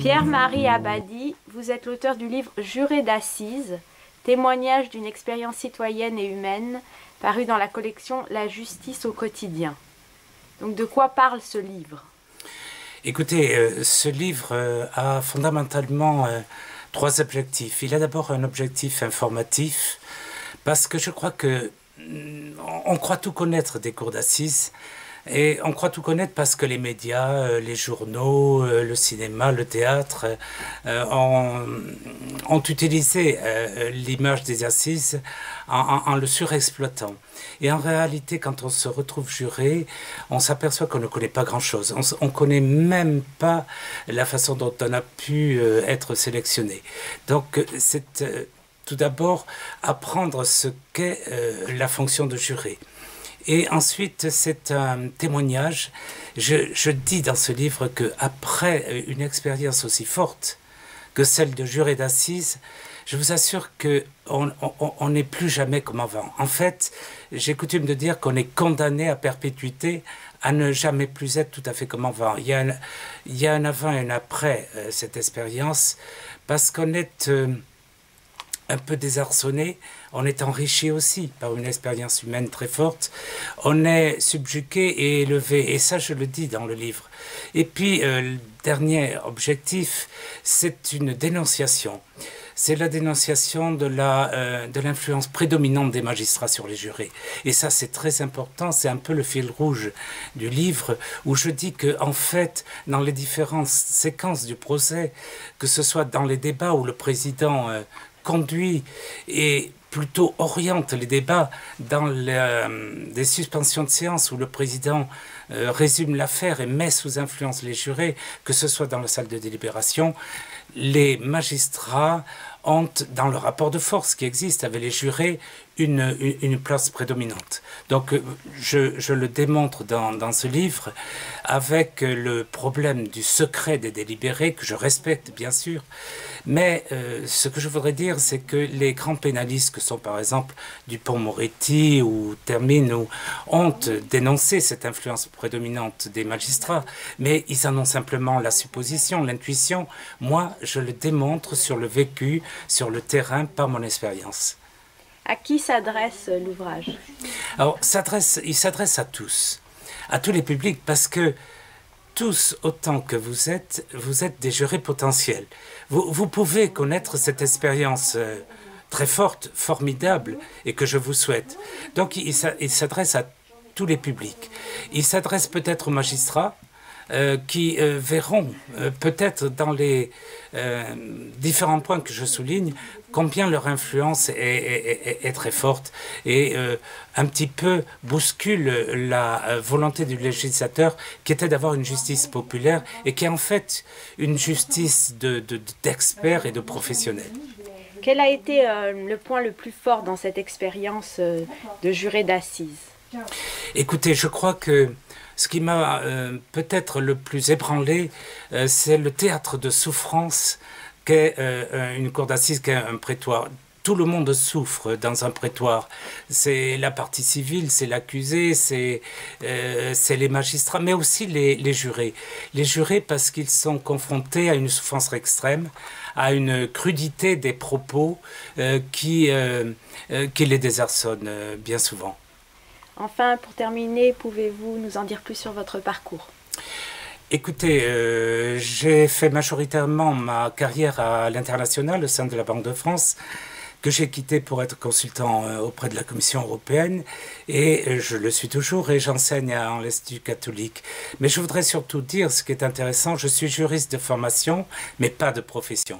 Pierre-Marie Abadi, vous êtes l'auteur du livre Juré d'assises, témoignage d'une expérience citoyenne et humaine, paru dans la collection La justice au quotidien. Donc de quoi parle ce livre? Écoutez, ce livre a fondamentalement trois objectifs. Il a d'abord un objectif informatif, parce que je crois que on croit tout connaître des cours d'assises, et on croit tout connaître parce que les médias, les journaux, le cinéma, le théâtre ont utilisé l'image des assises en le surexploitant. Et en réalité, quand on se retrouve juré, on s'aperçoit qu'on ne connaît pas grand-chose. On ne connaît même pas la façon dont on a pu être sélectionné. Donc c'est tout d'abord apprendre ce qu'est la fonction de juré. Et ensuite, c'est un témoignage. Je dis dans ce livre qu'après une expérience aussi forte que celle de juré d'assises, je vous assure qu'on n'est plus jamais comme avant. En fait, j'ai coutume de dire qu'on est condamné à perpétuité, à ne jamais plus être tout à fait comme avant. Il y a un avant et un après cette expérience, parce qu'on est un peu désarçonné, on est enrichi aussi par une expérience humaine très forte, on est subjugué et élevé, et ça je le dis dans le livre. Et puis le dernier objectif, c'est une dénonciation. C'est la dénonciation de l'influence prédominante des magistrats sur les jurés. Et ça, c'est très important, c'est un peu le fil rouge du livre, où je dis qu'en fait, dans les différentes séquences du procès, que ce soit dans les débats où le président conduit et plutôt oriente les débats, dans des suspensions de séance où le président résume l'affaire et met sous influence les jurés, que ce soit dans la salle de délibération, les magistrats ont, dans le rapport de force qui existe avec les jurés, une place prédominante. Donc je le démontre dans ce livre avec le problème du secret des délibérés, que je respecte bien sûr, mais ce que je voudrais dire, c'est que les grands pénalistes que sont par exemple Dupond-Moretti ou Termine ont dénoncé cette influence prédominante des magistrats, mais ils en ont simplement la supposition, l'intuition. Moi, je le démontre sur le vécu, sur le terrain, par mon expérience. À qui s'adresse l'ouvrage? Alors, il s'adresse à tous les publics, parce que tous, autant que vous êtes des jurés potentiels. Vous pouvez connaître cette expérience très forte, formidable, et que je vous souhaite. Donc, il s'adresse à tous les publics. Il s'adresse peut-être aux magistrats, qui verront peut-être dans les différents points que je souligne combien leur influence est très forte et un petit peu bouscule la volonté du législateur, qui était d'avoir une justice populaire et qui est en fait une justice d'experts et de professionnels. Quel a été le point le plus fort dans cette expérience de juré d'assises? Écoutez, je crois que ce qui m'a peut-être le plus ébranlé, c'est le théâtre de souffrance qu'est une cour d'assises, qu'est un prétoire. Tout le monde souffre dans un prétoire. C'est la partie civile, c'est l'accusé, c'est les magistrats, mais aussi les jurés. Les jurés parce qu'ils sont confrontés à une souffrance extrême, à une crudité des propos qui les désarçonnent bien souvent. Enfin, pour terminer, pouvez-vous nous en dire plus sur votre parcours? Écoutez, j'ai fait majoritairement ma carrière à l'international au sein de la Banque de France, que j'ai quitté pour être consultant auprès de la Commission européenne, et je le suis toujours, et j'enseigne à l'Institut catholique. Mais je voudrais surtout dire, ce qui est intéressant, je suis juriste de formation, mais pas de profession.